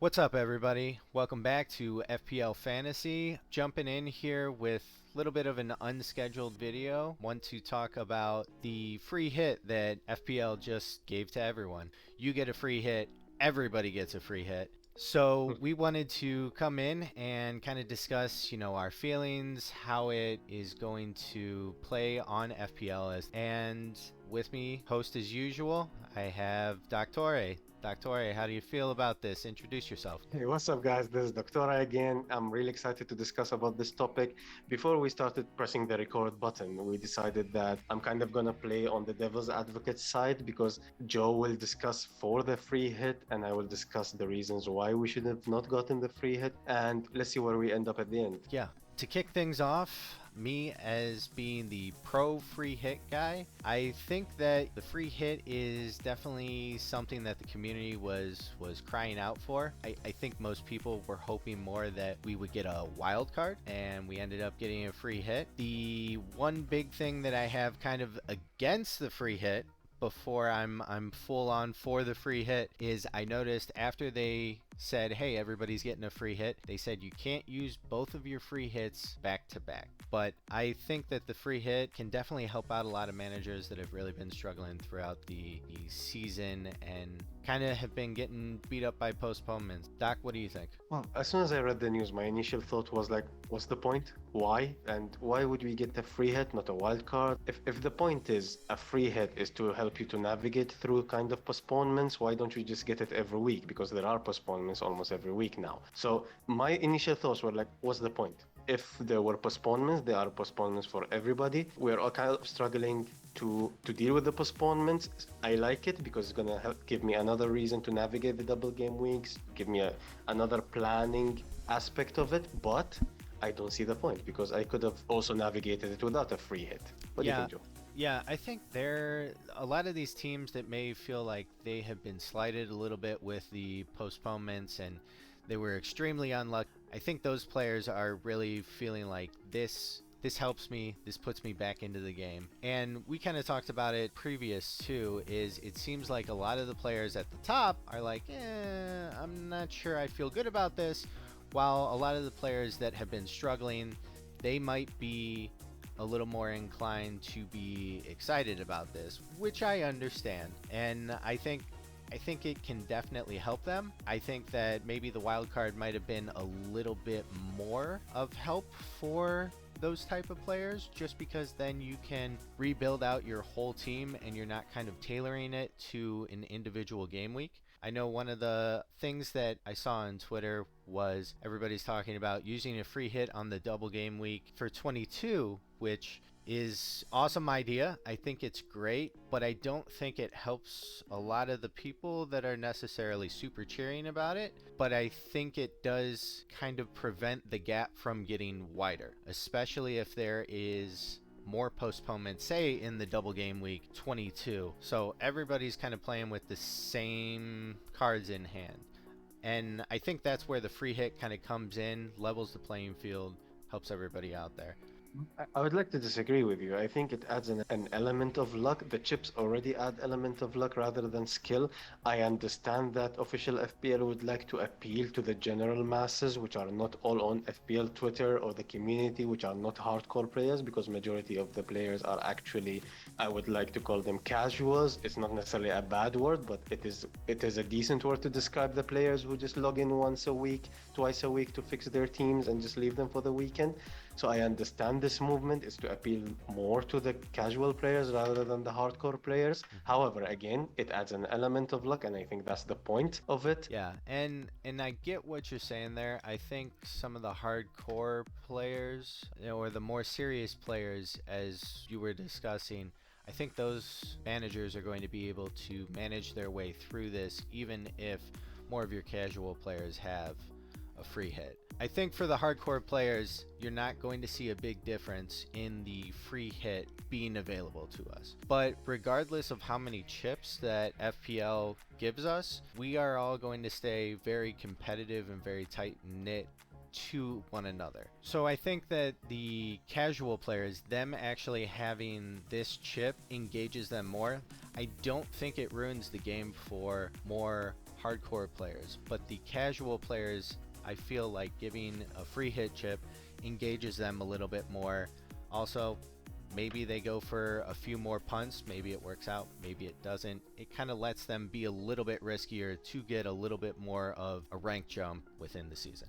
What's up, everybody? Welcome back to FPL Fantasy. Jumping in here with a little bit of an unscheduled video. Want to talk about the free hit that FPL just gave to everyone. You get a free hit, everybody gets a free hit. So we wanted to come in and kind of discuss, our feelings, how it is going to play on FPL. And with me, host as usual, I have Doctore. Doctore, how do you feel about this? Introduce yourself. Hey, what's up, guys? This is Doctora again. I'm really excited to discuss about this topic. Before we started pressing the record button, we decided that I'm kind of gonna play on the devil's advocate side because Joe will discuss for the free hit, and I will discuss the reasons why we should have not gotten the free hit. And let's see where we end up at the end. Yeah, to kick things off, me as being the pro free hit guy, I think that the free hit is definitely something that the community was crying out for. I think most people were hoping more that we would get a wild card, and we ended up getting a free hit. The one big thing that I have kind of against the free hit before I'm full on for the free hit is I noticed after they said, hey, everybody's getting a free hit, they said you can't use both of your free hits back to back. But I think that the free hit can definitely help out a lot of managers that have really been struggling throughout the season and kind of have been getting beat up by postponements. Doc, what do you think? Well, as soon as I read the news, my initial thought was like, what's the point? Why? And why would we get a free hit, not a wild card? If the point is a free hit is to help you to navigate through kind of postponements, why don't you just get it every week? Because there are postponements almost every week now. So my initial thoughts were like, what's the point? If there were postponements, there are postponements for everybody. We're all kind of struggling to deal with the postponements. I like it because it's gonna help give me another reason to navigate the double game weeks, give me another planning aspect of it. But I don't see the point because I could have also navigated it without a free hit. What do you think, Joe? Yeah, I think there a lot of these teams that may feel like they have been slighted a little bit with the postponements and they were extremely unlucky. I think those players are really feeling like this helps me, this puts me back into the game. And we kind of talked about it previous too, is it seems like a lot of the players at the top are like, I'm not sure I feel good about this, while a lot of the players that have been struggling, they might be a little more inclined to be excited about this, which I understand. And I think it can definitely help them. I think that maybe the wild card might have been a little bit more of help for those type of players, just because then you can rebuild out your whole team and you're not kind of tailoring it to an individual game week. I know one of the things that I saw on Twitter was everybody's talking about using a free hit on the double game week for 22, which is awesome idea. I think it's great, but I don't think it helps a lot of the people that are necessarily super cheering about it. But I think it does kind of prevent the gap from getting wider, especially if there is more postponements, say in the double game week 22. So everybody's kind of playing with the same cards in hand. And I think that's where the free hit kind of comes in, levels the playing field, helps everybody out there. I would like to disagree with you. I think it adds an element of luck. The chips already add element of luck rather than skill. I understand that official FPL would like to appeal to the general masses, which are not all on FPL Twitter, or the community, which are not hardcore players, because majority of the players are actually, I would like to call them casuals. It's not necessarily a bad word, but it is a decent word to describe the players who just log in once a week, twice a week to fix their teams and just leave them for the weekend. So I understand this movement is to appeal more to the casual players rather than the hardcore players. However, again, it adds an element of luck, and I think that's the point of it. Yeah, and I get what you're saying there. I think some of the hardcore players, or the more serious players, as you were discussing, I think those managers are going to be able to manage their way through this, even if more of your casual players have a free hit. I think for the hardcore players, you're not going to see a big difference in the free hit being available to us. But regardless of how many chips that FPL gives us, we are all going to stay very competitive and very tight knit to one another. So I think that the casual players, them actually having this chip engages them more. I don't think it ruins the game for more hardcore players, but the casual players, I feel like giving a free hit chip engages them a little bit more. Also, maybe they go for a few more punts, maybe it works out, maybe it doesn't. It kind of lets them be a little bit riskier to get a little bit more of a rank jump within the season.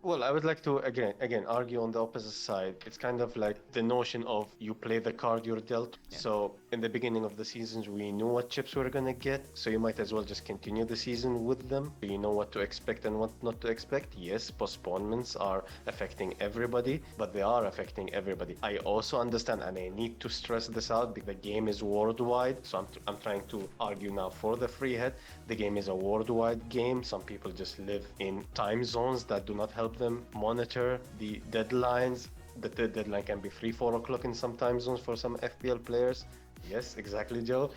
Well, I would like to again argue on the opposite side. It's kind of like the notion of you play the card you're dealt. Yeah. So in the beginning of the seasons, we knew what chips we were gonna get, so you might as well just continue the season with them. You know what to expect and what not to expect. Yes, postponements are affecting everybody, but they are affecting everybody. I also understand, and I need to stress this out because the game is worldwide. So I'm trying to argue now for the free hit. The game is a worldwide game. Some people just live in time zones that do not help them monitor the deadlines. The deadline can be 3, 4 o'clock in some time zones for some FPL players. Yes, exactly, Joe.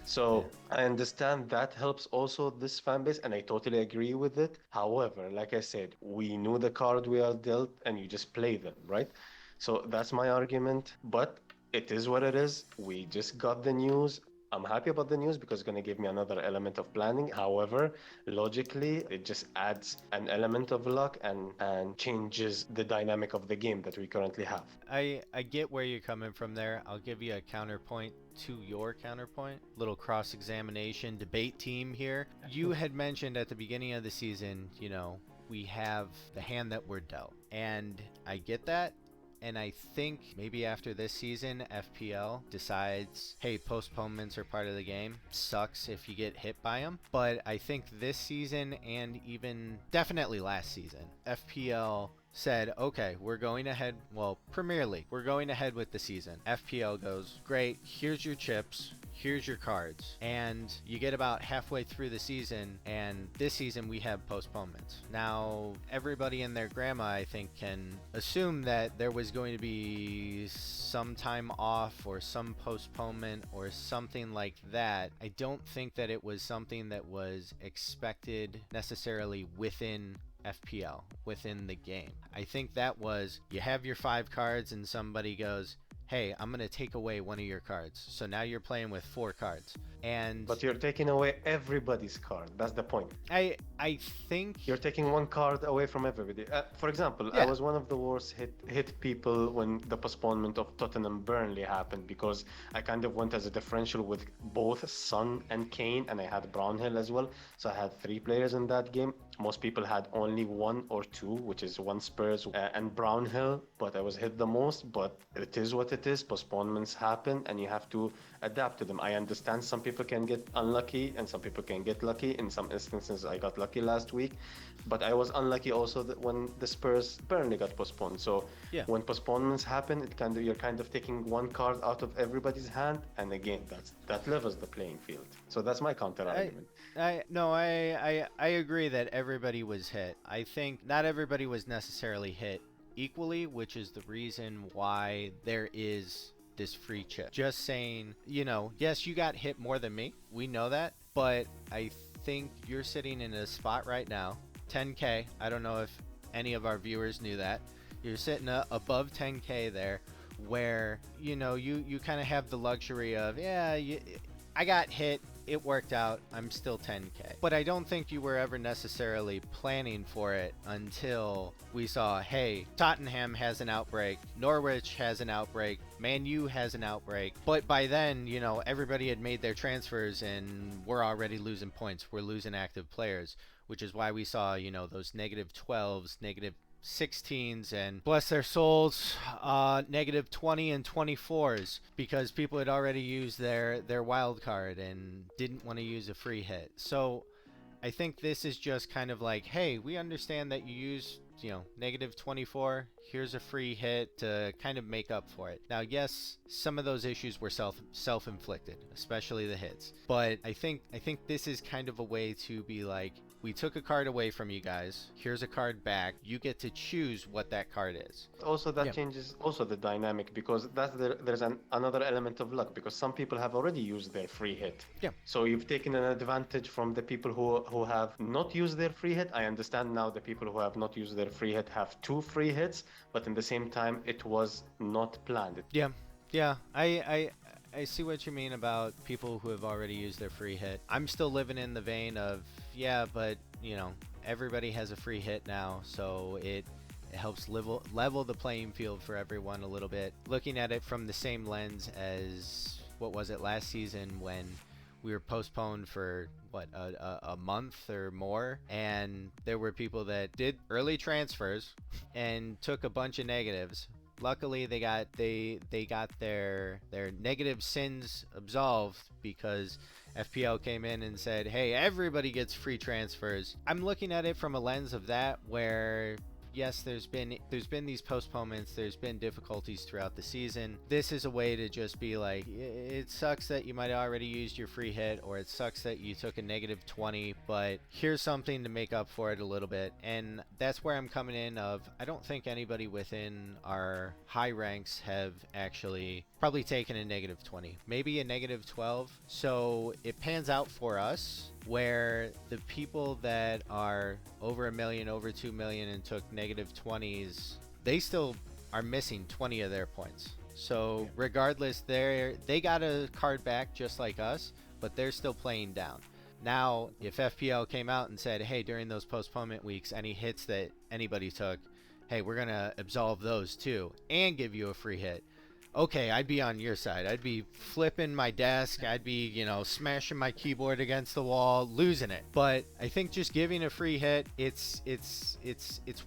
So I understand that helps also this fan base, and I totally agree with it. However, like I said, we knew the card we are dealt, and you just play them, right? So that's my argument. But it is what it is. We just got the news. I'm happy about the news because it's going to give me another element of planning. However, logically, it just adds an element of luck and changes the dynamic of the game that we currently have. I get where you're coming from there. I'll give you a counterpoint to your counterpoint. Little cross examination debate team here. You had mentioned at the beginning of the season, we have the hand that we're dealt. And I get that. And I think maybe after this season, FPL decides, hey, postponements are part of the game. Sucks if you get hit by them. But I think this season and even definitely last season, FPL said, okay, we're going ahead. Well, Premier League, we're going ahead with the season. FPL goes, great, here's your chips. Here's your cards. And you get about halfway through the season, and this season we have postponements. Now, everybody and their grandma, I think, can assume that there was going to be some time off or some postponement or something like that. I don't think that it was something that was expected necessarily within FPL, within the game. I think that was, you have your 5 cards and somebody goes, hey, I'm going to take away one of your cards. So now you're playing with 4 cards. And But you're taking away everybody's card. That's the point. I think You're taking one card away from everybody. For example, I Yeah. was one of the worst hit people when the postponement of Tottenham Burnley happened because I kind of went as a differential with both Son and Kane, and I had Brownhill as well. So I had 3 players in that game. Most people had only 1 or 2, which is 1 Spurs and Brownhill, but I was hit the most. But it is what it is. Postponements happen, and you have to adapt to them. I understand some people can get unlucky and some people can get lucky. In some instances, I got lucky last week, but I was unlucky also that when the Spurs Burnley got postponed. So Yeah. when postponements happen, you're kind of taking one card out of everybody's hand, and again, that levels the playing field. So that's my counter argument. I agree that everybody was hit. I think not everybody was necessarily hit equally, which is the reason why there is this free chip. Just saying, yes, you got hit more than me. We know that, but I think you're sitting in a spot right now, 10K. I don't know if any of our viewers knew that. You're sitting above 10K there, where you kind of have the luxury of, I got hit, it worked out, I'm still 10K. But I don't think you were ever necessarily planning for it until we saw, hey, Tottenham has an outbreak, Norwich has an outbreak, Man U has an outbreak. But by then, everybody had made their transfers and we're already losing points. We're losing active players, which is why we saw, those -12s, -16s, and bless their souls, -20 and 24s, because people had already used their wild card and didn't want to use a free hit. So I think this is just kind of like, hey, we understand that you use -24. Here's a free hit to kind of make up for it. Now, yes, some of those issues were self-inflicted, especially the hits. But I think this is kind of a way to be like, we took a card away from you guys. Here's a card back. You get to choose what that card is. Also, that Yeah. changes also the dynamic because there's another element of luck because some people have already used their free hit. Yeah. So you've taken an advantage from the people who have not used their free hit. I understand now the people who have not used their free hit have 2 free hits, but in the same time, it was not planned. Yeah. I see what you mean about people who have already used their free hit. I'm still living in the vein of, yeah, but you know, everybody has a free hit now, so it helps level the playing field for everyone a little bit. Looking at it from the same lens as what was it last season when we were postponed for what a month or more, and there were people that did early transfers and took a bunch of negatives. Luckily, they got their negative sins absolved because FPL came in and said, "Hey, everybody gets free transfers." I'm looking at it from a lens of that where yes, there's been these postponements, there's been difficulties throughout the season. This is a way to just be like, it sucks that you might have already used your free hit, or it sucks that you took a negative 20, but here's something to make up for it a little bit. And that's where I'm coming in of, I don't think anybody within our high ranks have actually probably taken a negative 20, maybe a negative 12. So it pans out for us where the people that are over a million, over 2 million, and took negative 20s, they still are missing 20 of their points. So regardless, they got a card back just like us, but they're still playing down. Now, if FPL came out and said, hey, during those postponement weeks, any hits that anybody took, hey, we're going to absolve those too and give you a free hit. Okay, I'd be on your side. I'd be flipping my desk. I'd be, smashing my keyboard against the wall, losing it. But I think just giving a free hit, it's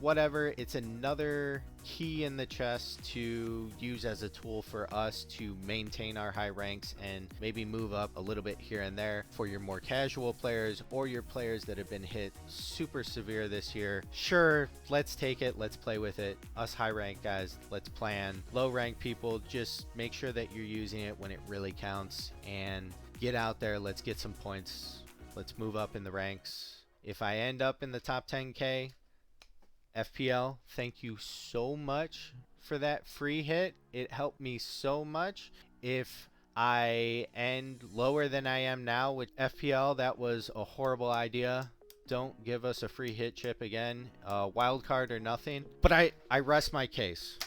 whatever. It's another key in the chest to use as a tool for us to maintain our high ranks and maybe move up a little bit here and there for your more casual players or your players that have been hit super severe this year. Sure, let's take it. Let's play with it. Us high rank guys, let's plan. Low rank people, just make sure that you're using it when it really counts and get out there. Let's get some points. Let's move up in the ranks. If I end up in the top 10K, FPL, thank you so much for that free hit. It helped me so much. If I end lower than I am now with FPL, that was a horrible idea. Don't give us a free hit chip again, wild card or nothing. But I rest my case.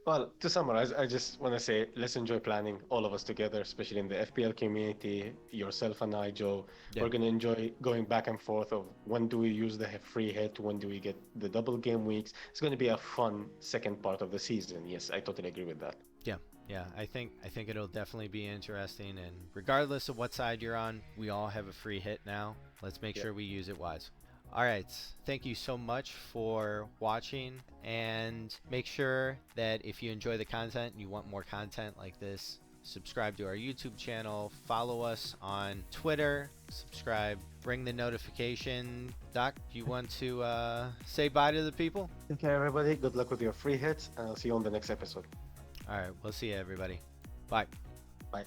Well, to summarize, I just want to say let's enjoy planning, all of us together, especially in the FPL community, yourself and I, Joe. Yeah. We're going to enjoy going back and forth of when do we use the free hit, when do we get the double game weeks. It's going to be a fun second part of the season. Yes, I totally agree with that. Yeah, I think it'll definitely be interesting, and regardless of what side you're on, we all have a free hit now. Let's make sure we use it wise. All right, thank you so much for watching, and make sure that if you enjoy the content and you want more content like this, subscribe to our YouTube channel, follow us on Twitter, subscribe, ring the notification. Doc, do you want to say bye to the people? Take care, everybody. Good luck with your free hits, and I'll see you on the next episode. All right, we'll see you, everybody. Bye. Bye.